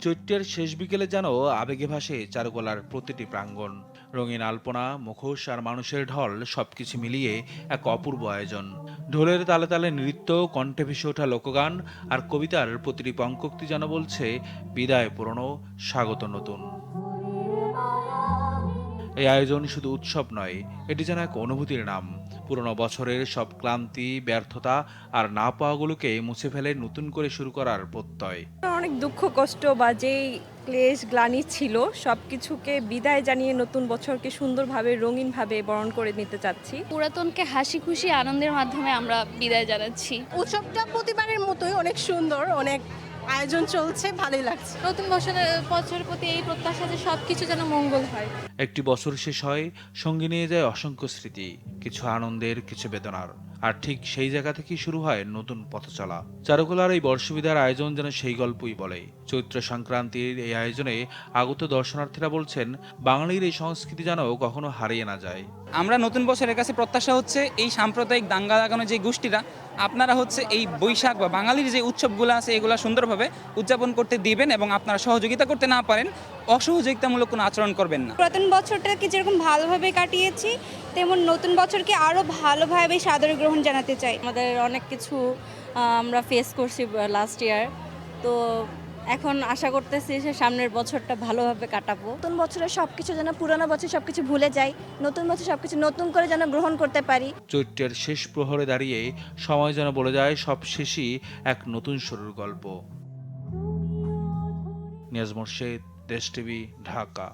চৈত্রের শেষ বিকেলে যেন আবেগে ভাসে চারুকলার প্রতিটি প্রাঙ্গণ। রঙিন আলপনা, মুখোশ আর মানুষের ঢল সবকিছু মিলিয়ে এক অপূর্ব আয়োজন। ঢোলের তালে তালে নৃত্য, কণ্ঠে ভেসে ওঠা লোকগান আর কবিতার প্রতিটি পঙ্ক্তি যেন বলছে বিদায় পুরনো, স্বাগত নতুন। এই আয়োজন শুধু উৎসব নয়, এটি যেন এক অনুভূতির নাম। পুরনো বছরের সব ক্লান্তি, ব্যর্থতা আর না পাওয়াগুলোকে মুছে ফেলে নতুন করে শুরু করার প্রত্যয়। অনেক দুঃখ কষ্ট বা যেই ক্লেশ গ্লানি ছিল সবকিছুকে বিদায় জানিয়ে নতুন বছরকে সুন্দরভাবে রঙিনভাবে বরণ করে নিতে চাচ্ছি। পুরাতনকে হাসি খুশি আনন্দের মাধ্যমে আমরা বিদায় জানাচ্ছি। উৎসবটা প্রতিবারের মতোই অনেক সুন্দর, অনেক আয়োজন চলছে, ভালোই লাগছে। নতুন বছরের প্রতি এই প্রত্যাশা যে সবকিছু যেন মঙ্গল হয়। একটি বছর শেষ হয়, সঙ্গে নিয়ে যায় অসংখ্য স্মৃতি, কিছু আনন্দের, কিছু বেদনার। আর ঠিক সেই জায়গা থেকেই শুরু হয় নতুন পথ চলা। চারুকলার এই বর্ষবিদার আয়োজন যেন সেই গল্পই বলে। চৈত্র সংক্রান্তির এই আয়োজনে আগত দর্শনার্থীরা বলছেন, বাঙালির এই সংস্কৃতি যেন কখনো হারিয়ে না যায়। আমরা নতুন বছরের কাছে প্রত্যাশা হচ্ছে এই সাম্প্রদায়িক দাঙ্গা লাগানো যে গোষ্ঠীরা, আপনারা হচ্ছে এই বৈশাখ বা বাঙালির যে উৎসবগুলো আছে এগুলো সুন্দরভাবে উদযাপন করতে দিবেন এবং আপনারা সহযোগিতা করতে না পারেন অসহযোগিতামূলক কোনো আচরণ করবেন না। পুরাতন বছরটাকে যেরকম ভালোভাবে কাটিয়েছি তেমন নতুন বছরকে আরও ভালোভাবে সাদরে গ্রহণ জানাতে চাই। আমাদের অনেক কিছু আমরা ফেস করছি লাস্ট ইয়ার, তো এখন আশা করতেছি যে সামনের বছরটা ভালোভাবে কাটাবো। নতুন বছরের সবকিছু যেন পুরানো বছর সবকিছু ভুলে যাই, নতুন বছর সবকিছু নতুন করে যেন গ্রহণ করতে পারি। চৈত্রের শেষ প্রহরে দাঁড়িয়ে সময় যেন বলে যায় সব শেষই এক নতুন শুরুর গল্প। নিয়াজ মোর্শেদ, দেশ টিভি, ঢাকা।